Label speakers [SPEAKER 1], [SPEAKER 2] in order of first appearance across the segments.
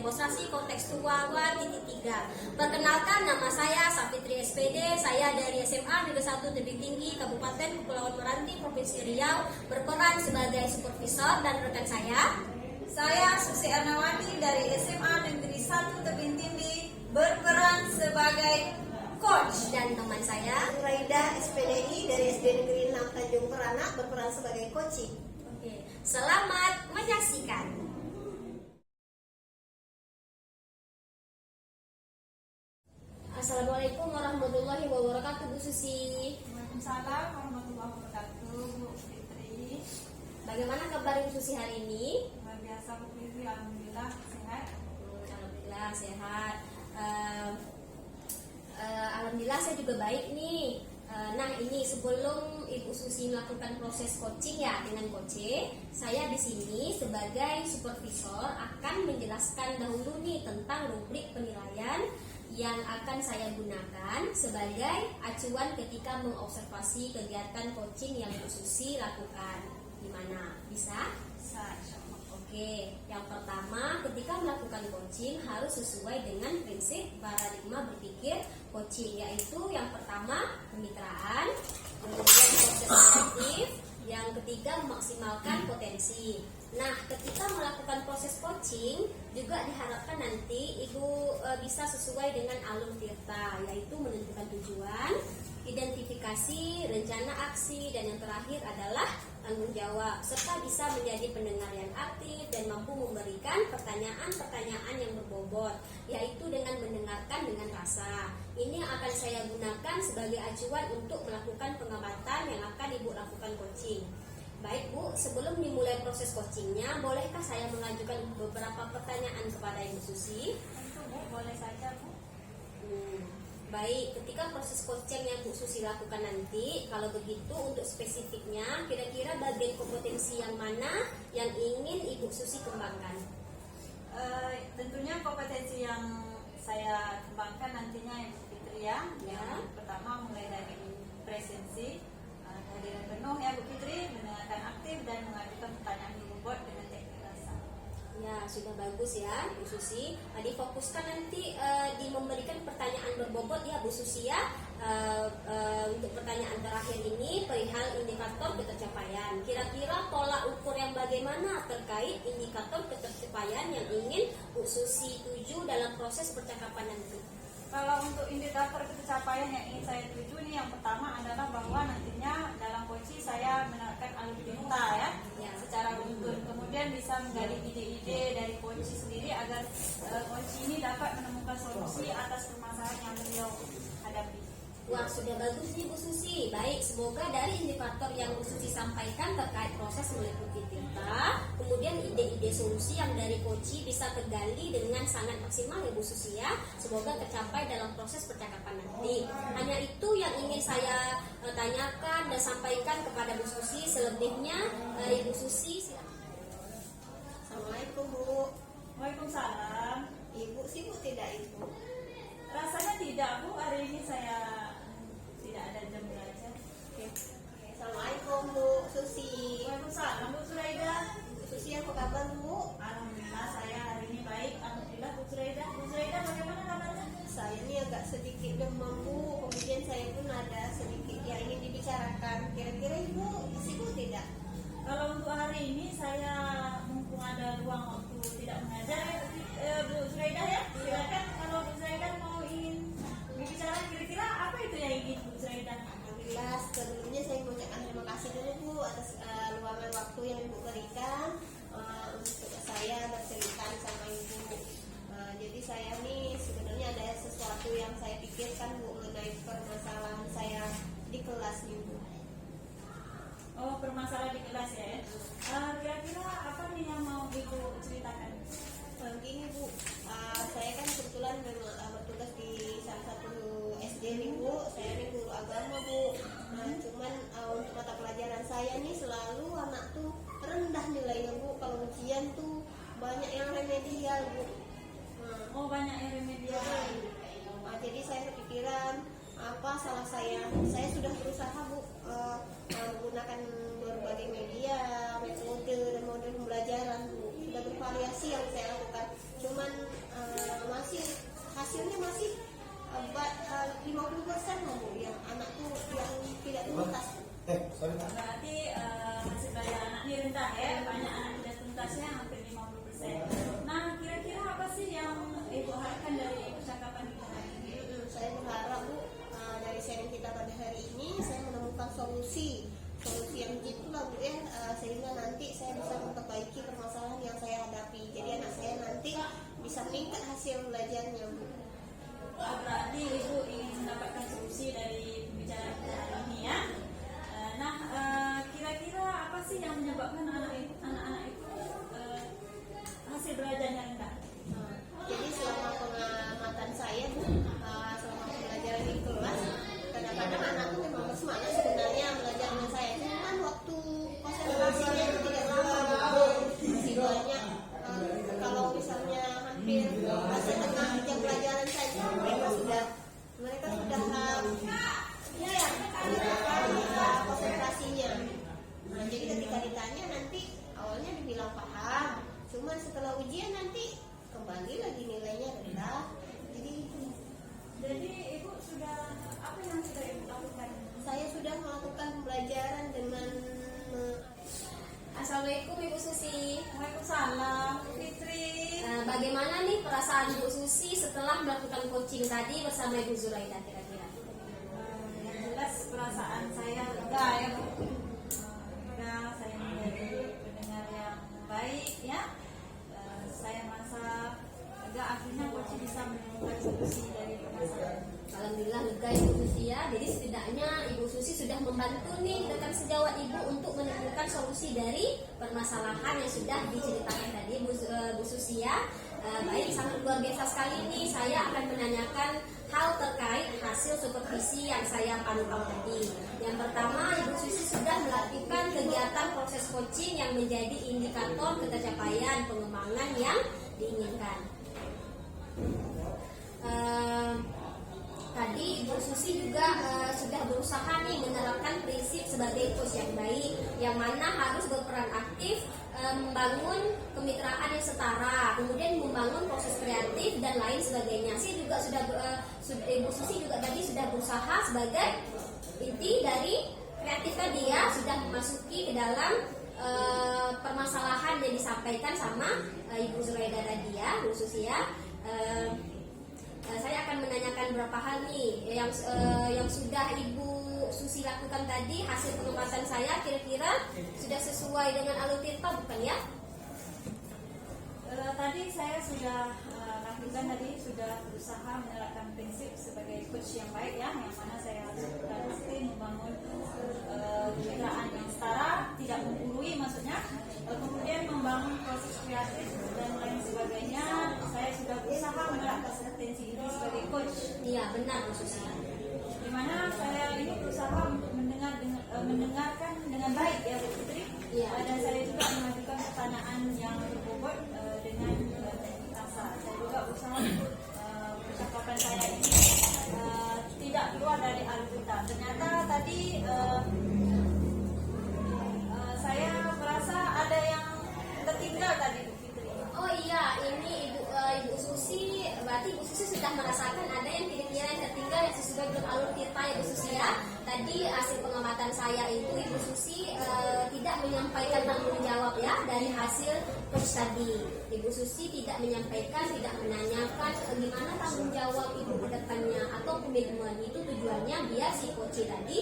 [SPEAKER 1] demonstrasi kontekstual 2.3. Perkenalkan, nama saya Safitri SPD, saya dari SMA Negeri 1 Tebing Tinggi, Kabupaten Kepulauan Meranti, Provinsi Riau, berperan sebagai supervisor, dan rekan saya
[SPEAKER 2] Susi Arnawati dari SMA Negeri 1 Tebing Tinggi, berperan sebagai coach.
[SPEAKER 1] dan teman saya
[SPEAKER 3] Raida SPDI dari SD Negeri 6 Tanjung Peranak, berperan sebagai coaching.
[SPEAKER 1] Oke, selamat menyaksikan. Assalamualaikum warahmatullahi wabarakatuh, Bu Susi.
[SPEAKER 2] Waalaikumsalam warahmatullahi wabarakatuh, Bu Fitri.
[SPEAKER 1] Bagaimana kabar Bu Susi hari ini?
[SPEAKER 2] Luar biasa, Bu Fitri. Alhamdulillah sehat.
[SPEAKER 1] Alhamdulillah sehat. Alhamdulillah saya juga baik nih. Nah, ini sebelum Ibu Susi melakukan proses coaching ya dengan Coach, saya di sini sebagai supervisor akan menjelaskan dahulu nih tentang rubrik penilaian yang akan saya gunakan sebagai acuan ketika mengobservasi kegiatan coaching yang Bu Susi lakukan. Gimana? Bisa?
[SPEAKER 2] Bisa, insyaallah.
[SPEAKER 1] Oke, yang pertama ketika melakukan coaching harus sesuai dengan prinsip paradigma berpikir coaching, yaitu yang pertama kemitraan, kemudian proses kreatif, yang ketiga memaksimalkan potensi. Nah, ketika melakukan proses coaching juga diharapkan nanti Ibu bisa sesuai dengan alur tirta, yaitu menentukan tujuan, identifikasi, rencana aksi, dan yang terakhir adalah tanggung jawab, serta bisa menjadi pendengar yang aktif dan mampu memberikan pertanyaan-pertanyaan yang berbobot, yaitu dengan mendengarkan dengan rasa. Ini yang akan saya gunakan sebagai acuan untuk melakukan pengamatan yang akan Ibu lakukan coaching. Baik Bu, sebelum dimulai proses coachingnya, bolehkah saya mengajukan beberapa pertanyaan kepada Ibu Susi?
[SPEAKER 2] Tentu, Bu, boleh saja, Bu.
[SPEAKER 1] Baik, ketika proses coaching yang Bu Susi lakukan nanti, kalau begitu untuk spesifiknya, kira-kira bagian kompetensi yang mana yang ingin Ibu Susi kembangkan?
[SPEAKER 2] Tentunya kompetensi yang saya kembangkan nantinya Ibu Fitri ya. Yang pertama mulai dari presensi, kehadiran penuh ya Bu Fitri, mendengarkan aktif dan mengajukan pertanyaan berbobot dengan teknik rasa.
[SPEAKER 1] Ya, sudah bagus ya Bu Susi. Difokuskan nanti di memberikan pertanyaan berbobot ya Bu Susi ya. Untuk pertanyaan terakhir ini perihal indikator ketercapaian. Kira-kira tolak ukur yang bagaimana terkait indikator ketercapaian yang ingin Bu Susi tuju dalam proses percakapan nanti?
[SPEAKER 2] Kalau untuk indikator ketercapaian yang ingin saya tuju nih, yang pertama adalah bahwa nantinya dalam coaching saya menerapkan alur tirta ya, secara runtun. Kemudian bisa menggali ide-ide dari coaching sendiri agar coaching ini dapat menemukan solusi atas permasalahan yang beliau hadapi.
[SPEAKER 1] Wah, sudah bagus nih Bu Susi. Baik, semoga dari indikator yang Bu Susi sampaikan terkait proses meliputi tirta, kemudian ide-ide solusi yang dari coaching bisa tergali dengan sangat maksimal ya Bu Susi ya. Semoga tercapai dalam proses percakapan nanti. Hanya itu yang ingin saya tanyakan dan sampaikan kepada Bu Susi. Selebihnya Ibu Susi silakan.
[SPEAKER 3] Assalamualaikum Bu.
[SPEAKER 2] Waalaikumsalam.
[SPEAKER 3] Ibu sibuk tidak Ibu?
[SPEAKER 2] Rasanya tidak Bu, hari ini saya tidak ada jam belajar.
[SPEAKER 3] Assalamualaikum Bu Susi.
[SPEAKER 2] Waalaikumsalam Bu Suraida.
[SPEAKER 3] Bu Susi, apa kabar Bu?
[SPEAKER 2] Alhamdulillah saya hari ini baik. Alhamdulillah Bu Suraida. Bu Suraida bagaimana kabarnya?
[SPEAKER 3] Saya ini agak sedikit demam Bu. Kemudian saya pun ada sedikit yang ingin dibicarakan. Kira-kira Ibu sibuk tidak?
[SPEAKER 2] Kalau untuk hari ini saya mumpung ada ruang waktu tidak mengajar Bu Suraida ya. Silakan kalau Bu Suraida mau ingin bicara kira-kira apa itu yang ingin Bu Suraida?
[SPEAKER 3] Alhamdulillah, sebelumnya saya mengucapkan terima kasih dulu Bu atas luangan waktu yang Ibu berikan untuk saya bercerita sama Ibu. Jadi saya nih sebenarnya ada sesuatu yang saya pikirkan Bu mengenai permasalahan saya di kelas nih Bu.
[SPEAKER 2] Oh, permasalahan di kelas ya. Kira-kira apa nih yang mau Ibu ceritakan?
[SPEAKER 3] Begini Bu, saya kan kebetulan memang bertugas di salah satu SD nih Bu. Saya nih guru agama Bu. Cuman untuk mata pelajaran saya nih selalu anak tuh rendah nilainya Bu. Kalau ujian tuh banyak yang remedial Bu.
[SPEAKER 2] Oh, banyak yang remedial.
[SPEAKER 3] Jadi saya kepikiran apa salah saya. Saya sudah berusaha Bu menggunakan berbagai media, metode dan model pembelajaran Bu. Sudah bervariasi yang saya lakukan. Cuman
[SPEAKER 2] Berarti hasil belajar anak ini rendah ya, banyak anak tidak tuntasnya hampir 50%. Nah, kira-kira apa sih yang Ibu harapkan dari percakapan kita hari ini?
[SPEAKER 3] Saya berharap Bu, dari sharing kita pada hari ini saya menemukan solusi yang jitu lah Bu ya, sehingga nanti saya bisa memperbaiki permasalahan yang saya hadapi. Jadi anak saya nanti bisa meningkat hasil belajarnya Bu.
[SPEAKER 2] Berarti Ibu ingin mendapatkan solusi dari pembicaraan kita hari ini ya. Nah, kira-kira apa sih yang menyebabkan anak-anak itu hasil belajarnya rendah?
[SPEAKER 3] Jadi selama pengamatan saya Bu, selama pembelajaran di kelas, kadang-kadang anak itu memang bersemangat sebenarnya belajar dengan saya. Cuman waktu konsentrasinya itu tidak lama, masih banyak. Kalau misalnya hampir setengah jam pelajaran saja mereka sudah konsentrasinya. Nah, jadi ketika ditanya nanti awalnya dibilang paham, cuman setelah ujian nanti kembali lagi nilainya rendah.
[SPEAKER 2] Jadi Ibu sudah apa yang sudah Ibu lakukan?
[SPEAKER 3] Saya sudah melakukan pembelajaran dengan
[SPEAKER 1] Assalamualaikum Ibu Susi.
[SPEAKER 2] Waalaikumsalam, Fitri.
[SPEAKER 1] Bagaimana nih perasaan Ibu Susi setelah melakukan coaching tadi bersama Ibu Zuraida kira-kira?
[SPEAKER 2] Yang jelas perasaan saya lega ya Bu. Lega, saya menjadi pendengar yang baik ya. Saya merasa lega akhirnya coaching bisa menemukan solusi dari permasalahan.
[SPEAKER 1] Alhamdulillah lega Ibu Susi ya. Jadi setidaknya Ibu Susi sudah membantu nih rekan sejawat Ibu untuk menemukan solusi dari permasalahan yang sudah diceritakan tadi Bu Susi ya. Baik, sangat luar biasa sekali nih. Saya akan menanyakan hal terkait hasil supervisi yang saya pantau tadi. Yang pertama, Ibu Susi sudah melakukan kegiatan proses coaching yang menjadi indikator ketercapaian pengembangan yang diinginkan. Tadi Ibu Susi juga sudah berusaha nih menerapkan prinsip sebagai coach yang baik, yang mana harus berperan aktif membangun kemitraan yang setara, kemudian membangun proses kreatif dan lain sebagainya. Saya juga Ibu Susi juga tadi sudah berusaha sebagai inti dari kreatif tadi ya, sudah memasuki ke dalam permasalahan yang disampaikan sama Ibu Zuraida tadi ya, Bu Susi ya. Saya akan menanyakan beberapa hal nih yang sudah Ibu Susi lakukan tadi. Hasil pengamatan saya kira-kira sudah sesuai dengan alur tirta bukan ya?
[SPEAKER 2] Tadi saya sudah lakukan sudah berusaha menerapkan prinsip sebagai coach yang baik ya, yang mana saya harus pasti membangun kemitraan yang setara, tidak menggurui maksudnya, kemudian membangun proses kreatif dan lain sebagainya. Saya sudah berusaha menerapkan kompetensi ini sebagai coach.
[SPEAKER 1] Iya benar Bu Susi.
[SPEAKER 2] Dimana saya ini berusaha untuk mendengarkan dengan baik ya Bu Fitri.
[SPEAKER 1] Iya.
[SPEAKER 2] Dan saya juga mengajukan pertanyaan yang berbobot dengan teknik rasa. Saya juga berusaha untuk percakapan saya ini tidak keluar dari alur kita. Ternyata tadi saya merasa ada yang tertinggal tadi Bu Fitri.
[SPEAKER 1] Oh iya, ini Ibu Susi, berarti Ibu Susi sudah merasakan ada yang kira-kira yang tertinggal yang sesuai dengan alur tirta ya Bu Susi ya. Tadi hasil pengamatan saya itu Ibu Susi tidak menyampaikan tanggung jawab ya dari hasil coach tadi. Ibu Susi tidak menyampaikan, tidak menanyakan gimana tanggung jawab Ibu ke depannya atau komitmen. Itu tujuannya biar si coach tadi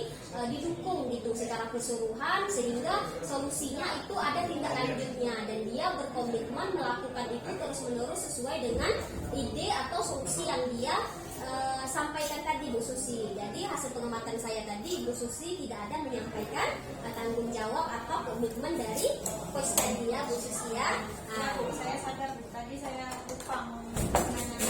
[SPEAKER 1] didukung gitu secara keseluruhan sehingga solusinya itu ada tindak lanjutnya dan dia berkomitmen melakukan itu terus-menerus sesuai dengan ide atau solusi yang dia sampaikan tadi Bu Susi. Jadi hasil pengamatan saya tadi Bu Susi tidak ada menyampaikan tanggung jawab atau komitmen dari coach tadi ya Bu Susi ya.
[SPEAKER 2] Saya sadar tadi saya lupa menanyakan